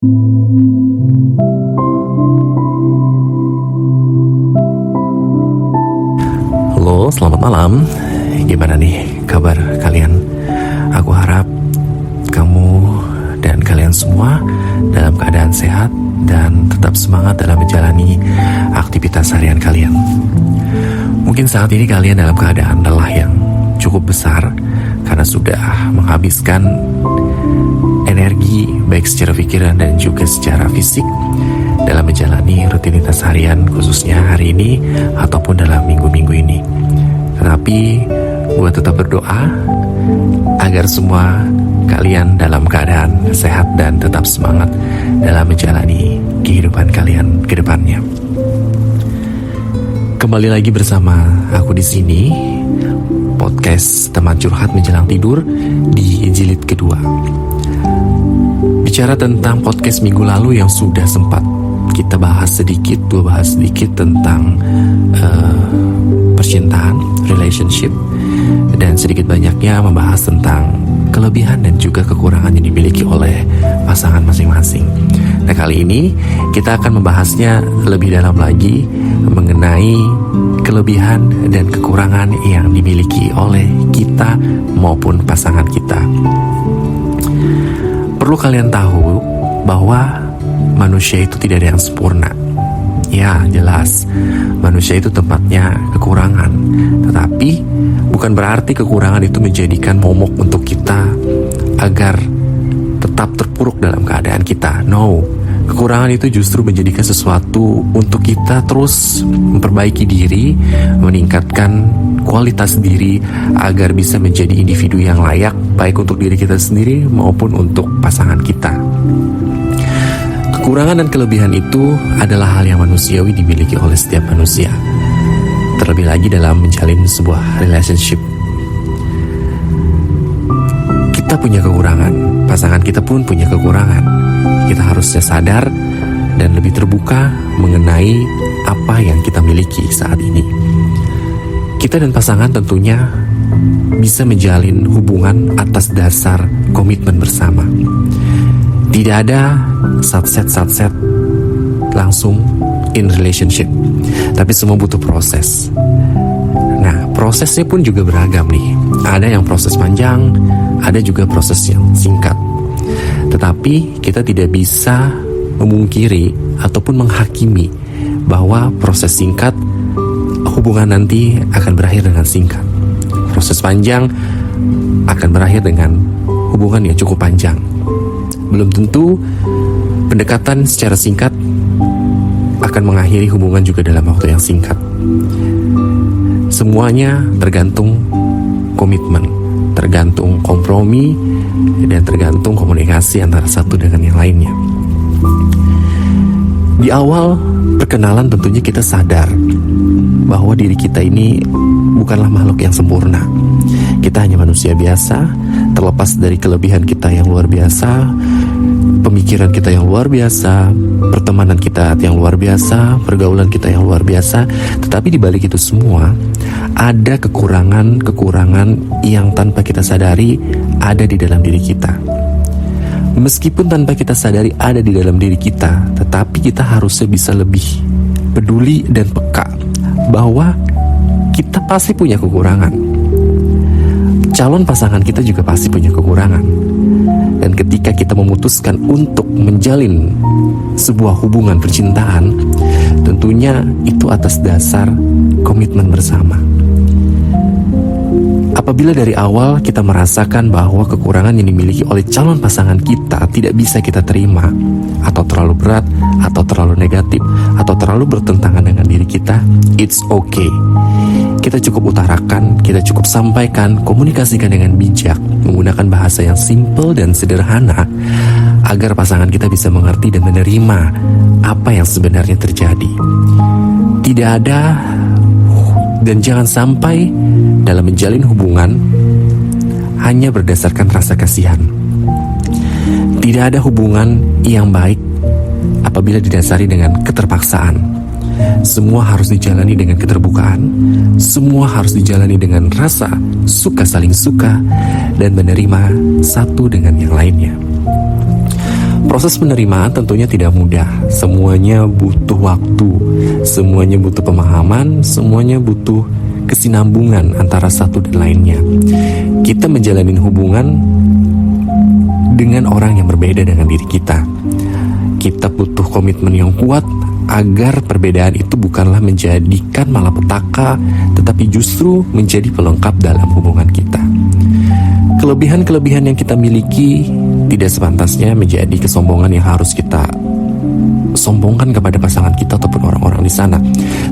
Halo, selamat malam. Gimana nih kabar kalian? Aku harap kamu dan kalian semua dalam keadaan sehat dan tetap semangat dalam menjalani aktivitas harian kalian. Mungkin saat ini kalian dalam keadaan lelah yang cukup besar karena sudah menghabiskan energi baik secara pikiran dan juga secara fisik dalam menjalani rutinitas harian, khususnya hari ini ataupun dalam minggu-minggu ini. Tetapi gue tetap berdoa agar semua kalian dalam keadaan sehat dan tetap semangat dalam menjalani kehidupan kalian ke depannya. Kembali lagi bersama aku di sini, podcast teman curhat menjelang tidur di jilid kedua. Bicara tentang podcast minggu lalu yang sudah sempat kita bahas sedikit tentang percintaan, relationship, dan sedikit banyaknya membahas tentang kelebihan dan juga kekurangan yang dimiliki oleh pasangan masing-masing. Nah, kali ini kita akan membahasnya lebih dalam lagi mengenai kelebihan dan kekurangan yang dimiliki oleh kita maupun pasangan kita. Perlu kalian tahu bahwa manusia itu tidak ada yang sempurna. Ya, jelas manusia itu tempatnya kekurangan. Tetapi bukan berarti kekurangan itu menjadikan momok untuk kita agar tetap terpuruk dalam keadaan kita. No, kekurangan itu justru menjadikan sesuatu untuk kita terus memperbaiki diri, meningkatkan kualitas diri agar bisa menjadi individu yang layak, baik untuk diri kita sendiri maupun untuk pasangan kita. Kekurangan dan kelebihan itu adalah hal yang manusiawi dimiliki oleh setiap manusia. Terlebih lagi dalam menjalin sebuah relationship. Kita punya kekurangan, pasangan kita pun punya kekurangan. Kita harusnya sadar dan lebih terbuka mengenai apa yang kita miliki saat ini. Kita dan pasangan tentunya bisa menjalin hubungan atas dasar komitmen bersama. Tidak ada satset langsung in relationship, tapi semua butuh proses. Nah, prosesnya pun juga beragam nih. Ada yang proses panjang, ada juga proses yang singkat. Tetapi kita tidak bisa memungkiri ataupun menghakimi bahwa proses singkat hubungan nanti akan berakhir dengan singkat. Proses panjang akan berakhir dengan hubungan yang cukup panjang. Belum tentu pendekatan secara singkat akan mengakhiri hubungan juga dalam waktu yang singkat. Semuanya tergantung komitmen, tergantung kompromi, dan tergantung komunikasi antara satu dengan yang lainnya. Di awal perkenalan tentunya kita sadar bahwa diri kita ini bukanlah makhluk yang sempurna. Kita hanya manusia biasa, terlepas dari kelebihan kita yang luar biasa, pemikiran kita yang luar biasa, pertemanan kita yang luar biasa, pergaulan kita yang luar biasa. Tetapi di balik itu semua ada kekurangan yang tanpa kita sadari ada di dalam diri kita. Meskipun tanpa kita sadari ada di dalam diri kita, tetapi kita harusnya bisa lebih peduli dan peka bahwa kita pasti punya kekurangan. Calon pasangan kita juga pasti punya kekurangan. Dan ketika kita memutuskan untuk menjalin sebuah hubungan percintaan, tentunya itu atas dasar komitmen bersama. Apabila dari awal kita merasakan bahwa kekurangan yang dimiliki oleh calon pasangan kita tidak bisa kita terima, atau terlalu berat, atau terlalu negatif, atau terlalu bertentangan dengan diri kita, it's okay. Kita cukup utarakan, kita cukup sampaikan, komunikasikan dengan bijak, menggunakan bahasa yang simple dan sederhana, agar pasangan kita bisa mengerti dan menerima apa yang sebenarnya terjadi. Tidak ada dan jangan sampai dalam menjalin hubungan hanya berdasarkan rasa kasihan. Tidak ada hubungan yang baik apabila didasari dengan keterpaksaan. Semua harus dijalani dengan keterbukaan. Semua harus dijalani dengan rasa suka saling suka dan menerima satu dengan yang lainnya. Proses penerimaan tentunya tidak mudah. Semuanya butuh waktu, semuanya butuh pemahaman, semuanya butuh kesinambungan antara satu dan lainnya. Kita menjalani hubungan dengan orang yang berbeda dengan diri kita. Kita butuh komitmen yang kuat agar perbedaan itu bukanlah menjadikan malapetaka, tetapi justru menjadi pelengkap dalam hubungan kita. Kelebihan-kelebihan yang kita miliki tidak sepantasnya menjadi kesombongan yang harus kita sombongkan kepada pasangan kita ataupun orang-orang di sana.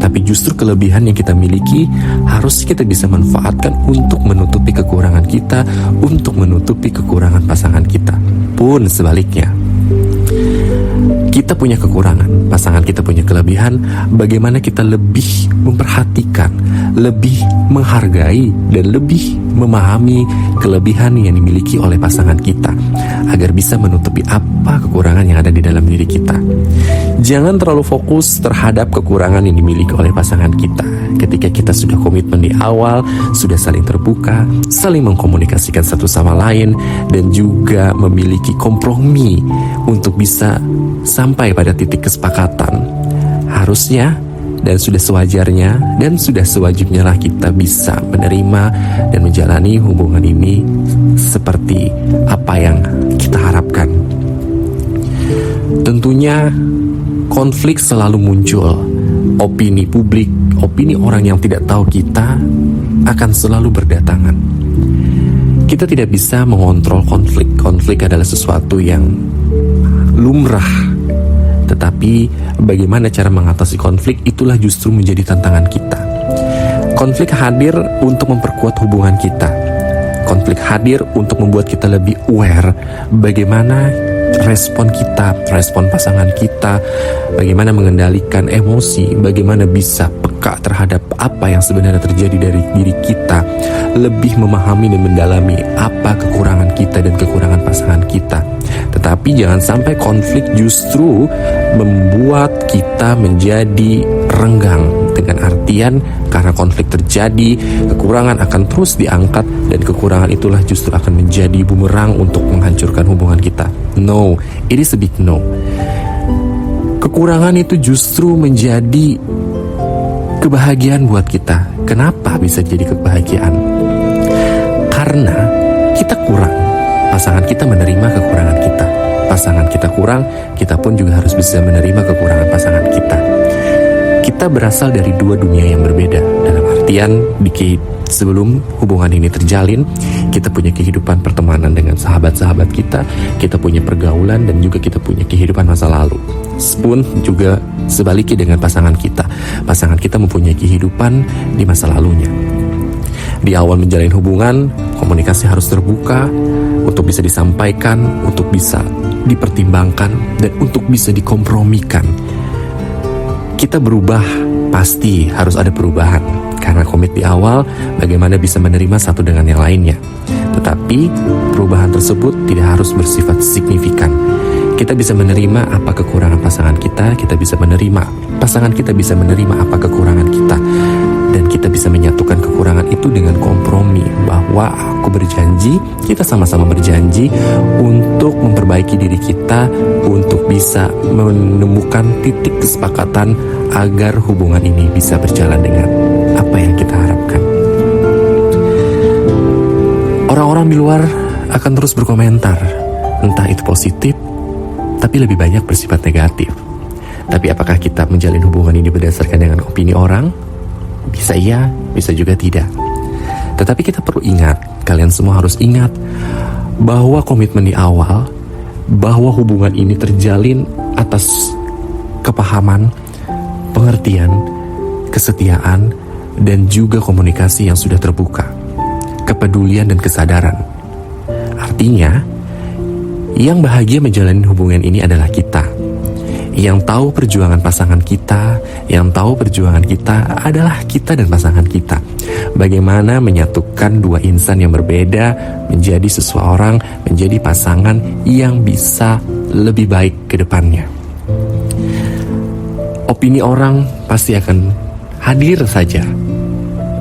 Tapi justru kelebihan yang kita miliki harus kita bisa manfaatkan untuk menutupi kekurangan kita, untuk menutupi kekurangan pasangan kita. Pun sebaliknya, kita punya kekurangan, pasangan kita punya kelebihan, bagaimana kita lebih memperhatikan, lebih menghargai, dan lebih memahami kelebihan yang dimiliki oleh pasangan kita, agar bisa menutupi apa kekurangan yang ada di dalam diri kita. Jangan terlalu fokus terhadap kekurangan yang dimiliki oleh pasangan kita. Ketika kita sudah komitmen di awal, sudah saling terbuka, saling mengkomunikasikan satu sama lain, dan juga memiliki kompromi untuk bisa sampai pada titik kesepakatan, harusnya dan sudah sewajarnya dan sudah sewajibnya lah kita bisa menerima dan menjalani hubungan ini seperti apa yang kita harapkan. Tentunya konflik selalu muncul. Opini publik, opini orang yang tidak tahu kita akan selalu berdatangan. Kita tidak bisa mengontrol konflik. Konflik adalah sesuatu yang lumrah. Tetapi bagaimana cara mengatasi konflik, itulah justru menjadi tantangan kita. Konflik hadir untuk memperkuat hubungan kita. Konflik hadir untuk membuat kita lebih aware bagaimana respon kita, respon pasangan kita, bagaimana mengendalikan emosi, bagaimana bisa peka terhadap apa yang sebenarnya terjadi dari diri kita, lebih memahami dan mendalami apa kekurangan kita dan kekurangan pasangan kita. Tetapi jangan sampai konflik justru membuat kita menjadi renggang. Dengan artian karena konflik terjadi, kekurangan akan terus diangkat, dan kekurangan itulah justru akan menjadi bumerang untuk menghancurkan hubungan kita. No, it is a big no. Kekurangan itu justru menjadi kebahagiaan buat kita. Kenapa bisa jadi kebahagiaan? Karena kita kurang, pasangan kita menerima kekurangan kita. Pasangan kita kurang, kita pun juga harus bisa menerima kekurangan pasangan kita. Kita berasal dari dua dunia yang berbeda. Dalam artian, sebelum hubungan ini terjalin, kita punya kehidupan pertemanan dengan sahabat-sahabat kita, kita punya pergaulan, dan juga kita punya kehidupan masa lalu. Pun juga sebaliknya dengan pasangan kita. Pasangan kita mempunyai kehidupan di masa lalunya. Di awal menjalin hubungan, komunikasi harus terbuka untuk bisa disampaikan, untuk bisa dipertimbangkan, dan untuk bisa dikompromikan. Kita berubah, pasti harus ada perubahan. Karena komit di awal, bagaimana bisa menerima satu dengan yang lainnya. Tetapi, perubahan tersebut tidak harus bersifat signifikan. Kita bisa menerima apa kekurangan pasangan kita bisa menerima, pasangan kita bisa menerima apa kekurangan kita. Dan kita bisa menyatukan kekurangan itu dengan kompromi, bahwa aku berjanji, kita sama-sama berjanji untuk memperbaiki diri kita, untuk bisa menemukan titik kesepakatan agar hubungan ini bisa berjalan dengan apa yang kita harapkan. Orang-orang di luar akan terus berkomentar, entah itu positif, tapi lebih banyak bersifat negatif. Tapi apakah kita menjalin hubungan ini berdasarkan dengan opini orang? Bisa iya, bisa juga tidak. Tetapi kita perlu ingat, kalian semua harus ingat, bahwa komitmen di awal, bahwa hubungan ini terjalin atas kepahaman, pengertian, kesetiaan, dan juga komunikasi yang sudah terbuka, kepedulian dan kesadaran. Artinya, yang bahagia menjalani hubungan ini adalah kita. Yang tahu perjuangan pasangan kita, yang tahu perjuangan kita adalah kita dan pasangan kita. Bagaimana menyatukan dua insan yang berbeda menjadi seseorang, menjadi pasangan yang bisa lebih baik ke depannya. Opini orang pasti akan hadir saja.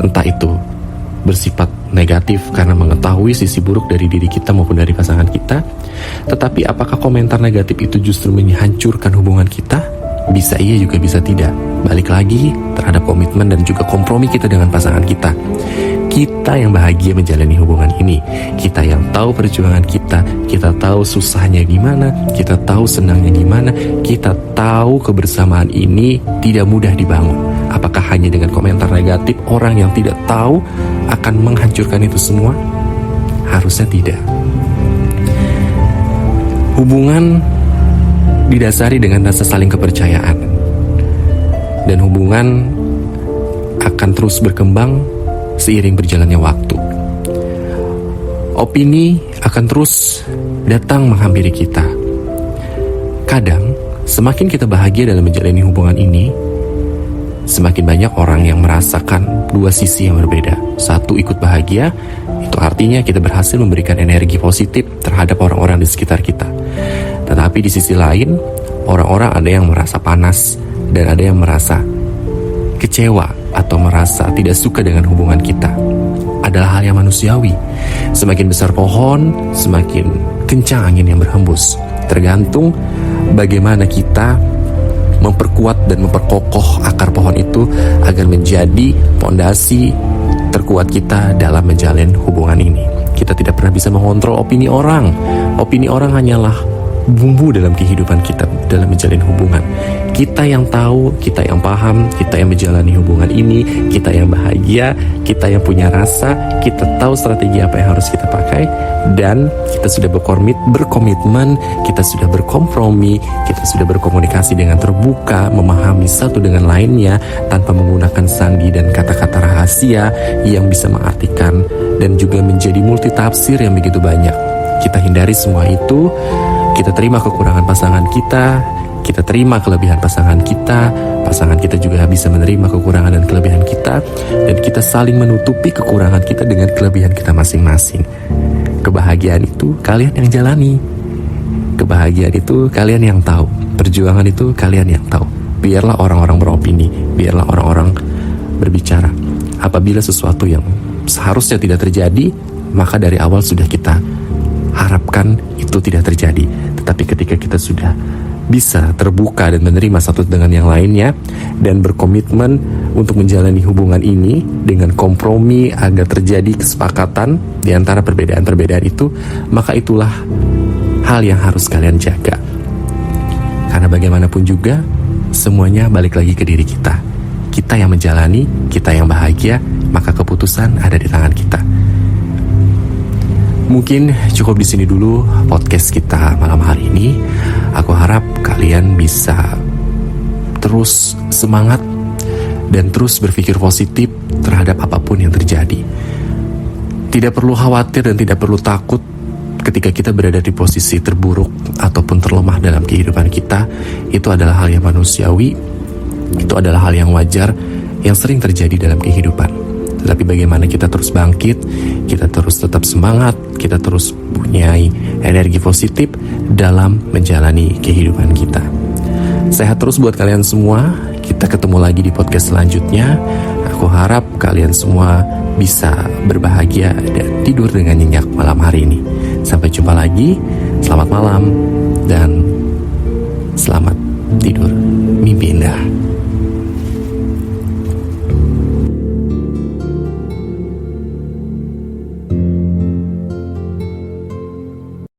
Entah itu bersifat negatif karena mengetahui sisi buruk dari diri kita maupun dari pasangan kita, Tetapi apakah komentar negatif itu justru menghancurkan hubungan kita? Bisa iya juga bisa tidak. Balik lagi terhadap komitmen dan juga kompromi kita dengan pasangan kita. Kita yang bahagia menjalani hubungan ini. Kita yang tahu perjuangan kita tahu susahnya gimana, kita tahu senangnya gimana, kita tahu kebersamaan ini tidak mudah dibangun. Apakah hanya dengan komentar negatif orang yang tidak tahu akan menghancurkan itu semua? Harusnya tidak. Hubungan didasari dengan rasa saling kepercayaan, dan hubungan akan terus berkembang seiring berjalannya waktu. Opini akan terus datang menghampiri kita. Kadang, semakin kita bahagia dalam menjalani hubungan ini, semakin banyak orang yang merasakan dua sisi yang berbeda. Satu, ikut bahagia, itu artinya kita berhasil memberikan energi positif terhadap orang-orang di sekitar kita. Tetapi di sisi lain, orang-orang ada yang merasa panas dan ada yang merasa kecewa atau merasa tidak suka dengan hubungan kita. Adalah hal yang manusiawi. Semakin besar pohon, semakin kencang angin yang berhembus. Tergantung bagaimana kita memperkuat dan memperkokoh akar pohon itu agar menjadi fondasi terkuat kita dalam menjalin hubungan ini. Kita tidak pernah bisa mengontrol opini orang. Opini orang hanyalah bumbu dalam kehidupan kita dalam menjalin hubungan. Kita yang tahu, kita yang paham, kita yang menjalani hubungan ini, kita yang bahagia, kita yang punya rasa, kita tahu strategi apa yang harus kita pakai, dan kita sudah berkomitmen, kita sudah berkompromi, kita sudah berkomunikasi dengan terbuka, memahami satu dengan lainnya tanpa menggunakan sandi dan kata-kata rahasia yang bisa mengartikan dan juga menjadi multitafsir yang begitu banyak. Kita hindari semua itu. Kita terima kekurangan pasangan kita terima kelebihan pasangan kita juga bisa menerima kekurangan dan kelebihan kita, dan kita saling menutupi kekurangan kita dengan kelebihan kita masing-masing. Kebahagiaan itu kalian yang jalani. Kebahagiaan itu kalian yang tahu. Perjuangan itu kalian yang tahu. Biarlah orang-orang beropini, biarlah orang-orang berbicara. Apabila sesuatu yang seharusnya tidak terjadi, maka dari awal sudah kita harapkan itu tidak terjadi. Tetapi ketika kita sudah bisa terbuka dan menerima satu dengan yang lainnya dan berkomitmen untuk menjalani hubungan ini dengan kompromi agar terjadi kesepakatan di antara perbedaan-perbedaan itu, maka itulah hal yang harus kalian jaga. Karena bagaimanapun juga semuanya balik lagi ke diri kita. Kita yang menjalani, kita yang bahagia, maka keputusan ada di tangan kita. Mungkin cukup di sini dulu podcast kita malam hari ini. Aku harap kalian bisa terus semangat dan terus berpikir positif terhadap apapun yang terjadi. Tidak perlu khawatir dan tidak perlu takut ketika kita berada di posisi terburuk ataupun terlemah dalam kehidupan kita. Itu adalah hal yang manusiawi, itu adalah hal yang wajar yang sering terjadi dalam kehidupan. Tetapi bagaimana kita terus bangkit, kita terus tetap semangat, kita terus punya energi positif dalam menjalani kehidupan kita. Sehat terus buat kalian semua. Kita ketemu lagi di podcast selanjutnya. Aku harap kalian semua bisa berbahagia dan tidur dengan nyenyak malam hari ini. Sampai jumpa lagi. Selamat malam dan selamat tidur. Mimpi indah.